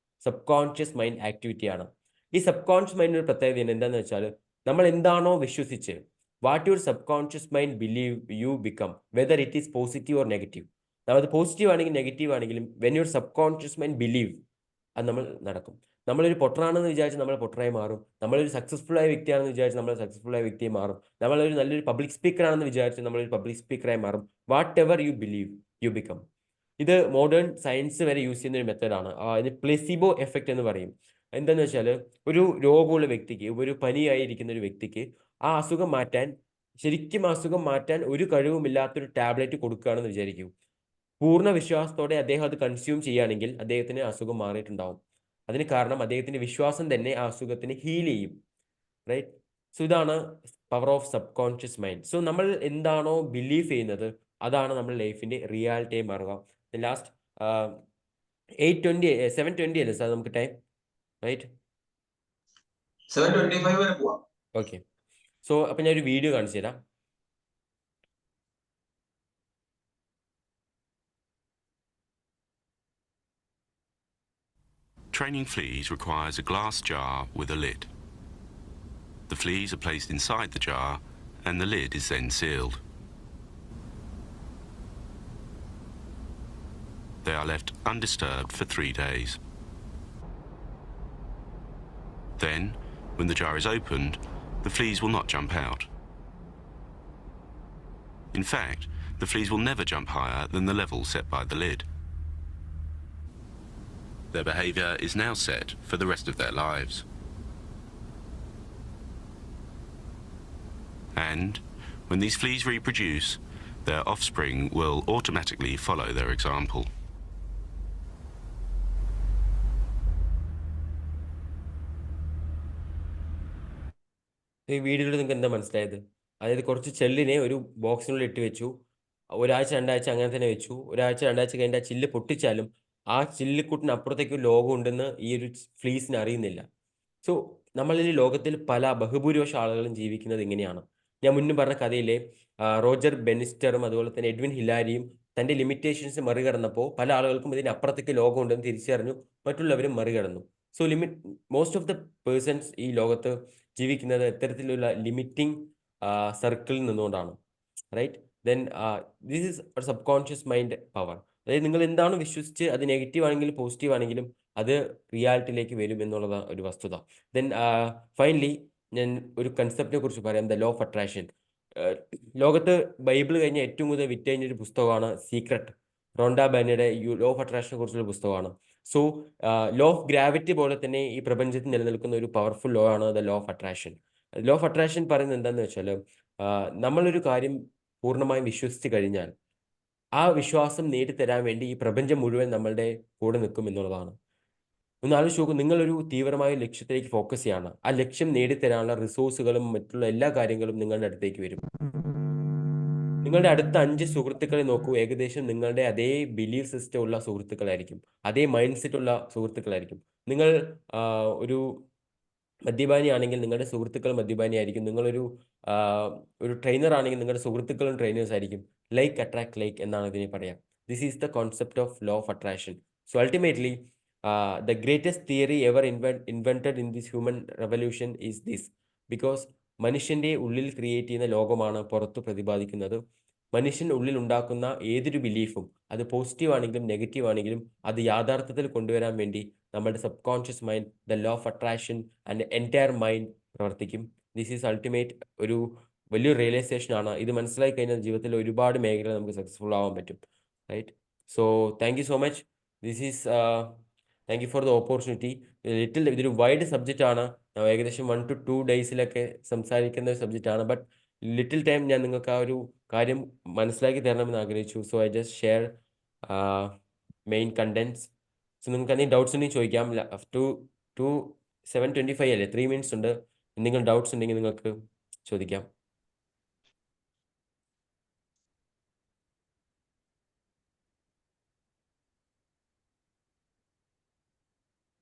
Speaker 3: സബ് കോൺഷ്യസ് മൈൻഡ് ആക്ടിവിറ്റിയാണ്. ഈ സബ് കോൺഷ്യസ് മൈൻഡിൻ്റെ ഒരു പ്രത്യേകത എന്താണെന്ന് വെച്ചാൽ, നമ്മൾ എന്താണോ വിശ്വസിച്ച്, what your sub conscious mind believe you become, whether it is positive or negative. അത് പോസിറ്റീവ് ആണെങ്കിലും നെഗറ്റീവ് ആണെങ്കിലും when your sub conscious mind believe, അത് നമ്മൾ നടക്കും. നമ്മളൊരു പൊട്ടറാണെന്ന് വിചാരിച്ച് നമ്മൾ പൊട്ടറായി മാറും. നമ്മളൊരു സക്സസ്ഫുൾ ആയ വ്യക്തിയാണെന്ന് വിചാരിച്ച് നമ്മൾ സക്സസ്ഫുൾ ആയ വ്യക്തിയെ മാറും. നമ്മളൊരു നല്ലൊരു പബ്ലിക് സ്പീക്കർ ആണെന്ന് വിചാരിച്ച് നമ്മളൊരു പബ്ലിക് സ്പീക്കറായി മാറും. What ever you believe you become. ഇത് മോഡേൺ സയൻസ് വരെ യൂസ് ചെയ്യുന്ന ഒരു മെത്തേഡാണ്. ഇത് പ്ലെസിബോ എഫക്റ്റ് എന്ന് പറയും. എന്താണെന്ന് വെച്ചാൽ, ഒരു രോഗമുള്ള വ്യക്തിക്ക്, ഒരു പനിയായിരിക്കുന്ന ഒരു വ്യക്തിക്ക് ആ അസുഖം മാറ്റാൻ, ശരിക്കും അസുഖം മാറ്റാൻ ഒരു കഴിവുമില്ലാത്തൊരു ടാബ്ലറ്റ് കൊടുക്കുകയാണെന്ന് വിചാരിക്കൂ. പൂർണ്ണ വിശ്വാസത്തോടെ അദ്ദേഹം അത് കൺസ്യൂം ചെയ്യുകയാണെങ്കിൽ അദ്ദേഹത്തിന് അസുഖം മാറിയിട്ടുണ്ടാവും. അതിന് കാരണം അദ്ദേഹത്തിൻ്റെ വിശ്വാസം തന്നെ ആ അസുഖത്തിന് ഹീൽ ചെയ്യും. റൈറ്റ്? സോ ഇതാണ് power of sub conscious mind. So നമ്മൾ എന്താണോ ബിലീവ് ചെയ്യുന്നത് അതാണ് നമ്മുടെ ലൈഫിൻ്റെ റിയാലിറ്റിയായി മാറുക. ലാസ്റ്റ് 7:20 അല്ലേ സാർ നമുക്ക് ടൈം? റൈറ്റ്?
Speaker 1: 7:25 വരെ പോവാം.
Speaker 3: ഓക്കെ. സോ അപ്പം ഞാനൊരു വീഡിയോ കാണിച്ചു തരാം.
Speaker 6: Training fleas requires a glass jar with a lid. The fleas are placed inside the jar and the lid is then sealed. They are left undisturbed for 3 days. Then, when the jar is opened, the fleas will not jump out. In fact, the fleas will never jump higher than the level set by the lid. Their behaviour is now set for the rest of their lives. And, when these fleas reproduce, their offspring will automatically follow their example.
Speaker 3: ഈ വീഡിയോയിൽ നിങ്ങൾക്ക് എന്താ മനസ്സിലായത്? അതായത് കുറച്ച് ചെല്ലിനെ ഒരു ബോക്സിനുള്ളിൽ ഇട്ട് വെച്ചു, ഒരാഴ്ച 2 ആഴ്ച അങ്ങനെ തന്നെ വെച്ചു. ഒരാഴ്ച 2 ആഴ്ച കഴിഞ്ഞിട്ട് ആ ചില്ല് പൊട്ടിച്ചാലും ആ ചില്ലിക്കുട്ടിന് അപ്പുറത്തേക്ക് ലോകം ഉണ്ടെന്ന് ഈ ഒരു ഫ്ലീസിന് അറിയുന്നില്ല. സോ നമ്മളിൽ ലോകത്തിൽ ബഹുഭൂരിപക്ഷം ആളുകളും ജീവിക്കുന്നത് ഇങ്ങനെയാണ്. ഞാൻ മുന്നും പറഞ്ഞ കഥയിലെ റോജർ ബെനിസ്റ്ററും അതുപോലെ തന്നെ എഡ്വിൻ ഹിലാരിയും തൻ്റെ ലിമിറ്റേഷൻസ് മറികടന്നപ്പോൾ പല ആളുകൾക്കും ഇതിനപ്പുറത്തേക്ക് ലോകം ഉണ്ടെന്ന് തിരിച്ചറിഞ്ഞു, മറ്റുള്ളവരും മറികടന്നു. So most of the persons ഈ ലോകത്ത് ജീവിക്കുന്നത് ഇത്തരത്തിലുള്ള ലിമിറ്റിംഗ് സർക്കിളിൽ നിന്നുകൊണ്ടാണ്. Right? Then this is subconscious mind power. അതായത് നിങ്ങൾ എന്താണ് വിശ്വസിച്ച്, അത് നെഗറ്റീവ് ആണെങ്കിലും പോസിറ്റീവ് ആണെങ്കിലും അത് റിയാലിറ്റിയിലേക്ക് വരും എന്നുള്ളതാണ് ഒരു വസ്തുത. ദെൻ ഫൈനലി ഞാൻ ഒരു കൺസെപ്റ്റിനെ കുറിച്ച് പറയാം, ദ ലോ ഓഫ് അട്രാക്ഷൻ. ലോകത്ത് ബൈബിൾ കഴിഞ്ഞ ഏറ്റവും കൂടുതൽ വിറ്റഴിഞ്ഞൊരു പുസ്തകമാണ് സീക്രട്ട്. റോണ്ട ബർണിയുടെ ലോ ഓഫ് അട്രാക്ഷനെ കുറിച്ചുള്ള പുസ്തകമാണ്. സോ ലോ ഓഫ് ഗ്രാവിറ്റി പോലെ തന്നെ ഈ പ്രപഞ്ചത്തിൽ നിലനിൽക്കുന്ന ഒരു പവർഫുൾ ലോ ആണ് the law of attraction. Law of attraction പറയുന്നത് എന്താണെന്ന് വെച്ചാൽ, നമ്മളൊരു കാര്യം പൂർണ്ണമായും വിശ്വസിച്ച് കഴിഞ്ഞാൽ ആ വിശ്വാസം നേടിത്തരാൻ വേണ്ടി ഈ പ്രപഞ്ചം മുഴുവൻ നമ്മളുടെ കൂടെ നിൽക്കും എന്നുള്ളതാണ്. ഒന്ന് ആലോചിച്ച് നോക്കൂ, നിങ്ങളൊരു തീവ്രമായ ലക്ഷ്യത്തിലേക്ക് ഫോക്കസ് ചെയ്യാണ്, ആ ലക്ഷ്യം നേടിത്തരാനുള്ള റിസോഴ്സുകളും മറ്റുള്ള എല്ലാ കാര്യങ്ങളും നിങ്ങളുടെ അടുത്തേക്ക് വരും. നിങ്ങളുടെ അടുത്ത 5 സുഹൃത്തുക്കളെ നോക്കൂ, ഏകദേശം നിങ്ങളുടെ അതേ ബിലീഫ് സിസ്റ്റം ഉള്ള സുഹൃത്തുക്കളായിരിക്കും, അതേ മൈൻഡ് സെറ്റ് ഉള്ള സുഹൃത്തുക്കളായിരിക്കും. നിങ്ങൾ ഒരു മദ്യപാനി ആണെങ്കിൽ നിങ്ങളുടെ സുഹൃത്തുക്കൾ മദ്യപാനിയായിരിക്കും. നിങ്ങളൊരു ട്രെയിനർ ആണെങ്കിൽ നിങ്ങളുടെ സുഹൃത്തുക്കളും ട്രെയിനേഴ്സ് ആയിരിക്കും. ലൈക്ക് അട്രാക്ട് ലൈക്ക് എന്നാണ് ഇതിനെ പറയാം. This is the concept of law of attraction. So ultimately the greatest theory ever invented in this human revolution is this, because മനുഷ്യൻ്റെ ഉള്ളിൽ ക്രിയേറ്റ് ചെയ്യുന്ന ലോകമാണ് പുറത്ത് പ്രതിപാദിക്കുന്നത്. മനുഷ്യൻ ഉള്ളിൽ ഉണ്ടാക്കുന്ന ഏതൊരു ബിലീഫും അത് പോസിറ്റീവ് ആണെങ്കിലും നെഗറ്റീവ് ആണെങ്കിലും അത് യാഥാർത്ഥ്യത്തിൽ കൊണ്ടുവരാൻ വേണ്ടി നമ്മുടെ sub conscious mind, the law of attraction and entire mind പ്രവർത്തിക്കും. ദിസ് ഈസ് അൾട്ടിമേറ്റ് ഒരു വലിയൊരു റിയലൈസേഷൻ ആണ്. ഇത് മനസ്സിലാക്കി കഴിഞ്ഞാൽ ജീവിതത്തിൽ ഒരുപാട് മേഖല നമുക്ക് സക്സസ്ഫുൾ ആവാൻ പറ്റും. Right? So thank you so much. This is thank you for the opportunity. ഇതൊരു വൈഡ് സബ്ജക്റ്റ് ആണ്. ഏകദേശം 1 to 2 ഡേയ്സിലൊക്കെ സംസാരിക്കുന്ന ഒരു സബ്ജക്റ്റ് ആണ്. ബട്ട് ലിറ്റിൽ ടൈം ഞാൻ നിങ്ങൾക്ക് ആ ഒരു കാര്യം മനസ്സിലാക്കി തരണമെന്ന് ആഗ്രഹിച്ചു. So I just share main contents. So നിങ്ങൾക്ക് എന്തെങ്കിലും ഡൗട്ട്സ് ഉണ്ടെങ്കിൽ ചോദിക്കാം. 7:25 അല്ലേ, 3 minutes ഉണ്ട്. എന്തെങ്കിലും ഡൗട്ട്സ് ഉണ്ടെങ്കിൽ നിങ്ങൾക്ക് ചോദിക്കാം.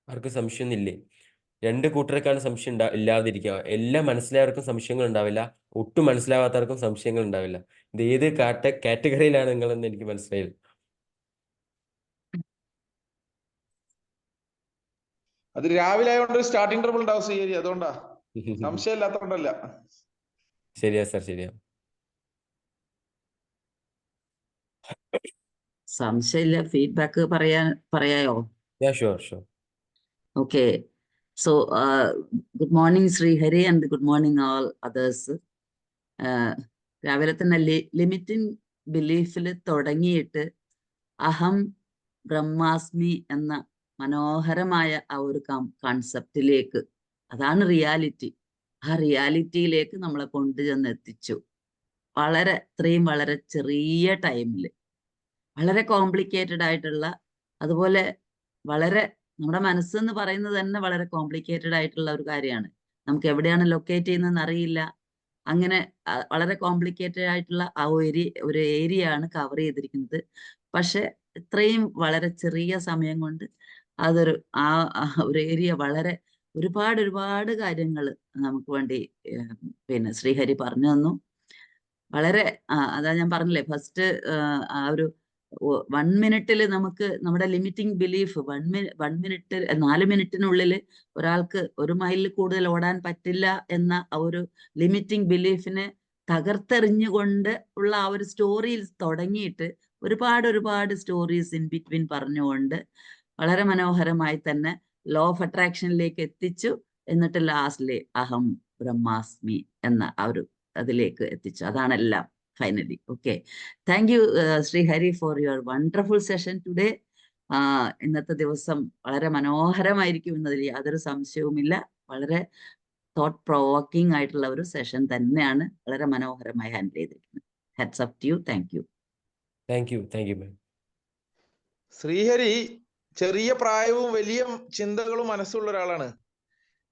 Speaker 3: ആർക്കും സംശയമൊന്നുമില്ലേ? 2 കൂട്ടർക്കാണ് സംശയം ഇല്ലാതിരിക്കുക. എല്ലാം മനസ്സിലായവർക്കും സംശയങ്ങൾ ഉണ്ടാവില്ല, ഒട്ടും മനസ്സിലാവാത്തവർക്കും സംശയങ്ങൾ ഉണ്ടാവില്ല. ഇത് ഏത് കാറ്റഗറിയിലാണ് നിങ്ങളെന്ന് എനിക്ക് മനസ്സിലായില്ല.
Speaker 7: അത് രാവിലെ ആയതുകൊണ്ട് സ്റ്റാർട്ടിംഗ് ട്രബിൾ ഉണ്ടാവും ശ്രീഹരി, അതുകൊണ്ടാ. സംശയം ഇല്ലാത്തോണ്ടല്ല.
Speaker 3: ശരിയാ സാർ, ശരിയാ.
Speaker 5: സംശയമില്ല. ഫീഡ്ബാക്ക് പറയായോ?
Speaker 3: Sure.
Speaker 5: Okay. So, good morning, Srihari, and good morning, all others. രാവിലെ തന്നെ ലിമിറ്റിംഗ് ബിലീഫിൽ തുടങ്ങിയിട്ട് അഹം ബ്രഹ്മാസ്മി എന്ന മനോഹരമായ ആ ഒരു കോൺസെപ്റ്റിലേക്ക്, അതാണ് റിയാലിറ്റി, ആ റിയാലിറ്റിയിലേക്ക് നമ്മളെ കൊണ്ടുചെന്ന് എത്തിച്ചു. ഇത്രയും വളരെ ചെറിയ ടൈമിൽ വളരെ കോംപ്ലിക്കേറ്റഡ് ആയിട്ടുള്ള, അതുപോലെ വളരെ നമ്മുടെ മനസ്സെന്ന് പറയുന്നത് തന്നെ വളരെ കോംപ്ലിക്കേറ്റഡ് ആയിട്ടുള്ള ഒരു കാര്യമാണ്. നമുക്ക് എവിടെയാണ് ലൊക്കേറ്റ് ചെയ്യുന്നതെന്ന് അറിയില്ല. അങ്ങനെ വളരെ കോംപ്ലിക്കേറ്റഡ് ആയിട്ടുള്ള ആ ഒരു ഏരിയ ആണ് കവർ ചെയ്തിരിക്കുന്നത്. പക്ഷെ ഇത്രയും വളരെ ചെറിയ സമയം കൊണ്ട് അതൊരു ഒരു ഏരിയ വളരെ ഒരുപാട് കാര്യങ്ങൾ നമുക്ക് വേണ്ടി പിന്നെ ശ്രീഹരി പറഞ്ഞു തന്നു. വളരെ അതാ ഞാൻ പറഞ്ഞില്ലേ, ഫസ്റ്റ് ആ ഒരു 1 മിനിറ്റിൽ നമുക്ക് നമ്മുടെ ലിമിറ്റിംഗ് ബിലീഫ് 1 മിനിറ്റ് 4 മിനിറ്റിനുള്ളിൽ ഒരാൾക്ക് 1 മൈലിൽ കൂടുതൽ ഓടാൻ പറ്റില്ല എന്ന ആ ഒരു ലിമിറ്റിംഗ് ബിലീഫിനെ തകർത്തെറിഞ്ഞുകൊണ്ട് ഉള്ള ആ ഒരു സ്റ്റോറിയിൽ തുടങ്ങിയിട്ട് ഒരുപാട് സ്റ്റോറീസ് ഇൻ ബിറ്റ്വീൻ പറഞ്ഞുകൊണ്ട് വളരെ മനോഹരമായി തന്നെ ലോ ഓഫ് അട്രാക്ഷനിലേക്ക് എത്തിച്ചു. എന്നിട്ട് ലാസ്റ്റിലെ അഹം ബ്രഹ്മാസ്മി എന്ന ആ ഒരു അതിലേക്ക് എത്തിച്ചു. അതാണെല്ലാം finally. Okay, thank you Srihari for your wonderful session today. ഇന്നത്തെ ദിവസം വളരെ മനോഹരമായിരിക്കും എന്നതിൽ യാതൊരു സംശയവുമില്ല. വളരെ തോട്ട് പ്രൊവോക്കിംഗ് ആയിട്ടുള്ള ഒരു സെഷൻ തന്നെയാണ്. വളരെ മനോഹരമായി ഹാൻഡിൽ ചെയ്തിരിക്കുന്നത്. Heads up to you. Thank you.
Speaker 3: Ma'am.
Speaker 7: Srihari ചെറിയ പ്രായവും വലിയ ചിന്തകളും മനസ്സുള്ള ഒരാളാണ്.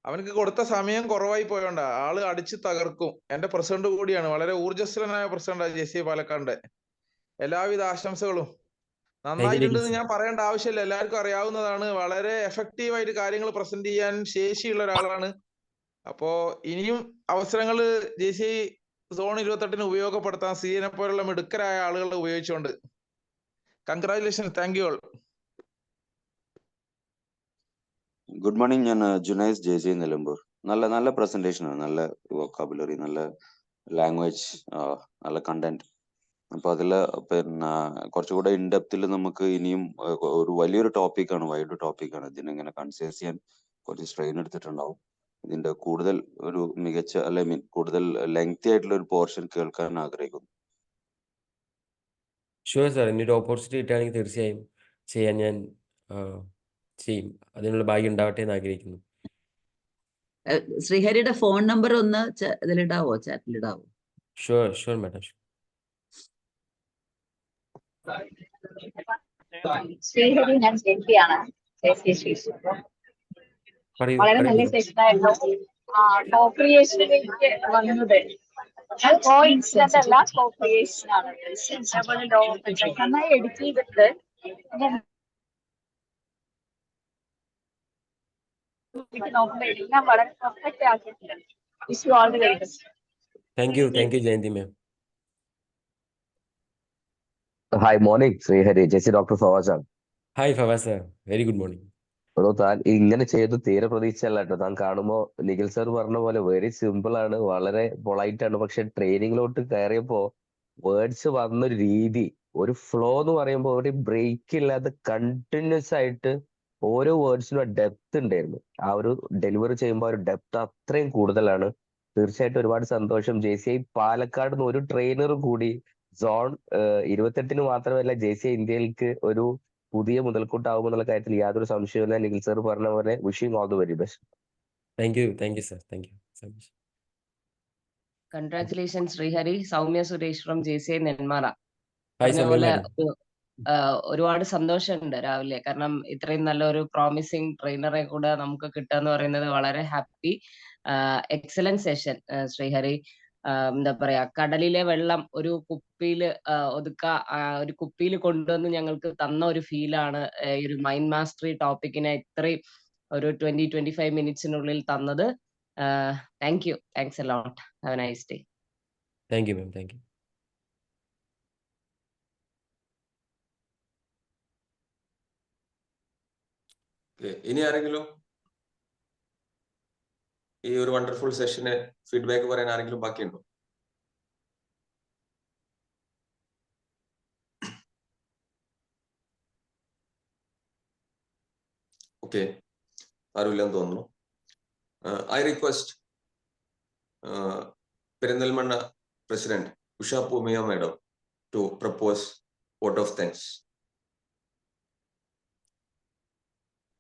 Speaker 7: അവനക്ക് കൊടുത്ത സമയം കുറവായി പോയോണ്ടാ ആള് അടിച്ചു തകർക്കും. എന്റെ പ്രസിഡന്റ് കൂടിയാണ്, വളരെ ഊർജ്ജസ്വലനായ പ്രസിഡന്റാണ് ജെസി പാലക്കാടിന്റെ. എല്ലാവിധ ആശംസകളും. നന്നായിട്ടുണ്ടെന്ന് ഞാൻ പറയേണ്ട ആവശ്യമില്ല, എല്ലാവർക്കും അറിയാവുന്നതാണ്. വളരെ എഫക്റ്റീവായിട്ട് കാര്യങ്ങൾ പ്രസന്റ് ചെയ്യാൻ ശേഷിയുള്ള ഒരാളാണ്. അപ്പോ ഇനിയും അവസരങ്ങൾ ജെസി സോൺ 28 ഉപയോഗപ്പെടുത്താൻ സീനെ പോലുള്ള മിടുക്കരായ ആളുകളെ ഉപയോഗിച്ചുകൊണ്ട്. Congratulation. Thank you all.
Speaker 8: Good morning. ഞാൻ ജുനൈസ് ജെ നിലമ്പൂർ. നല്ല പ്രസന്റേഷൻ ആണ്, നല്ല വൊക്കാബുലറി, നല്ല ലാംഗ്വേജ്, നല്ല കണ്ടന്റ്. അപ്പൊ അതില് പിന്നെ കുറച്ചുകൂടെ ഇൻഡെപ്തിൽ നമുക്ക് ഇനിയും ഒരു വലിയൊരു ടോപ്പിക്കാണ്, വൈഡ് ടോപ്പിക്കാണ്. ഇതിനെങ്ങനെ കൺസൈസ് ചെയ്യാൻ കുറച്ച് സ്ട്രെയിൻ എടുത്തിട്ടുണ്ടാവും. ഇതിന്റെ കൂടുതൽ ഒരു മികച്ച കൂടുതൽ ലെങ്തി ആയിട്ടുള്ള ഒരു പോർഷൻ കേൾക്കാൻ ആഗ്രഹിക്കുന്നു.
Speaker 3: ഷുവർ സാർ, ഇനിയൊരു ഓപ്പർച്യൂണിറ്റി കിട്ടുകയാണെങ്കിൽ തീർച്ചയായും ചെയ്യാൻ ഞാൻ ചെയ്യും. അതിനുള്ള ഭാഗ്യം ഉണ്ടാവട്ടെ എന്ന് ആഗ്രഹിക്കുന്നു.
Speaker 5: ശ്രീഹരിയുടെ ഫോൺ നമ്പർ ഒന്ന് ഇതിലിടാവോ, ചാറ്റിലിടാവോ?
Speaker 3: Sure madam.
Speaker 9: ശ്രീഹരി, ഞാൻ ജെൻപിയാണ്. വളരെ നല്ല സെഷനായിരുന്നു. കോക്രിയേഷനിലേക്ക് വന്നത് കോ ഇൻസിഡന്റ് അല്ല, കോക്രിയേഷൻ ആണ്. അതേപോലെ ലോ ഓഫ് അട്രാക്ഷൻ നന്നായി എഡിറ്റ് ചെയ്തിട്ട് നോക്കുമ്പോൾ എല്ലാം വളരെ പെർഫെക്റ്റ് ആക്കിയിട്ടുണ്ട്. Wish you all the very best.
Speaker 3: Thank you Jayanthi ma'am.
Speaker 10: Hi, morning Srihari. JC doctor Fawaz ആണ്.
Speaker 3: Hi Fawaz sir, very good morning.
Speaker 10: താൻ ഇങ്ങനെ ചെയ്ത് തീരെ പ്രതീക്ഷയല്ല കേട്ടോ. താൻ കാണുമ്പോ നിഖിൽ സർ പറഞ്ഞ പോലെ വെരി സിമ്പിൾ ആണ്, വളരെ പൊളൈറ്റ് ആണ്. പക്ഷെ ട്രെയിനിങ്ങിലോട്ട് കയറിയപ്പോ വേർഡ്സ് വന്നൊരു രീതി, ഒരു ഫ്ലോ എന്ന് പറയുമ്പോൾ ഒരു ബ്രേക്ക് ഇല്ലാതെ കണ്ടിന്യൂസ് ആയിട്ട് ഓരോ വേർഡ്സിനും ഡെപ്ത് ഉണ്ടായിരുന്നു. ആ ഒരു ഡെലിവറി ചെയ്യുമ്പോൾ ഒരു ഡെപ്ത് അത്രയും കൂടുതലാണ്. തീർച്ചയായിട്ടും ഒരുപാട് സന്തോഷം. JCI പാലക്കാട് നിന്ന് ഒരു ട്രെയിനർ കൂടി സോൺ 28 മാത്രമല്ല JCI ഇന്ത്യയിലേക്ക് ഒരു പുതിയ മുതൽക്കൂട്ടാവുമെന്നുള്ള കാര്യത്തിൽ യാതൊരു സംശയവുമില്ല. നിഖിൽ സർ പറഞ്ഞ പോലെ wishing all the very best.
Speaker 3: Thank you sir, thank you so much.
Speaker 11: Congratulations Sreehari. Soumya Suresh from JCI Nenmara.
Speaker 3: Hi
Speaker 11: പറഞ്ഞ
Speaker 3: സൗമ്യ
Speaker 11: പോലെ
Speaker 3: മാഡം.
Speaker 11: ഒരുപാട് സന്തോഷമുണ്ട് രാവിലെ. കാരണം ഇത്രയും നല്ലൊരു പ്രോമിസിങ് ട്രെയിനറെ കൂടെ നമുക്ക് കിട്ടുക എന്ന് പറയുന്നത് വളരെ ഹാപ്പി. Excellent session Sreehari. എന്താ പറയാ, കടലിലെ വെള്ളം ഒരു കുപ്പിയിൽ ഒരു കുപ്പിയിൽ കൊണ്ടുവന്ന് ഞങ്ങൾക്ക് തന്ന ഒരു ഫീലാണ് ഈ ഒരു മൈൻഡ് മാസ്റ്ററി ടോപ്പിക്കിനെ ഇത്രയും ഒരു 20-25 മിനിറ്റ്സിനുള്ളിൽ തന്നത്. Thank you. Thanks a lot. Have A nice day.
Speaker 3: Thank you ma'am, thank you.
Speaker 1: ഇനി ആരെങ്കിലും ഈ ഒരു വണ്ടർഫുൾ സെഷന് ഫീഡ്ബാക്ക് പറയാൻ ആരെങ്കിലും ബാക്കിയുണ്ടോ? ഓക്കെ, ആരുമില്ലെന്ന് തോന്നുന്നു. I request Perinthalmanna president Usha Poomiya madam to propose vote of thanks.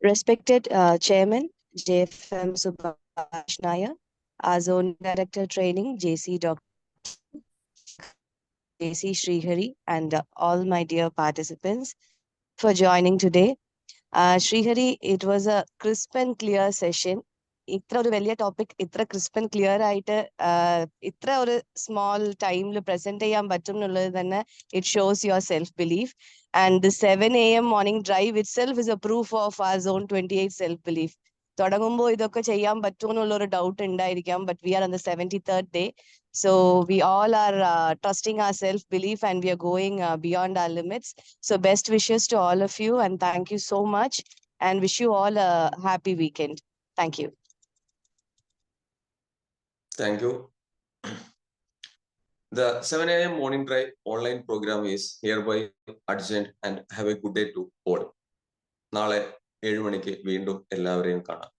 Speaker 4: Respected Chairman, JFM Subhash Nair, our Zone Director Training, JC Srihari, and all my dear participants for joining today. Srihari, it was a crisp and clear session. ഇത്ര ഒരു വലിയ topic ഇത്ര crisp and clear ആയിട്ട് ഇത്ര ഒരു small ടൈമിൽ present ചെയ്യാൻ പറ്റും എന്നുള്ളത് തന്നെ it shows your self belief. And the 7 AM morning drive itself is a proof of our Zone 28 self belief. തുടങ്ങുമ്പോൾ ഇതൊക്കെ ചെയ്യാൻ പറ്റുമോ എന്നുള്ള ഒരു ഡൗട്ട് ഉണ്ടായിരിക്കാം, but we are on the 73rd day. So we all are trusting our self belief and we are going beyond our limits. So best wishes to all of you and thank you so much and wish you all a happy weekend. Thank you.
Speaker 1: Thank you. The 7 AM morning drive online program is hereby adjourned and have a good day to all. നാളെ 7 മണിക്ക് വീണ്ടും എല്ലാവരെയും കാണാം.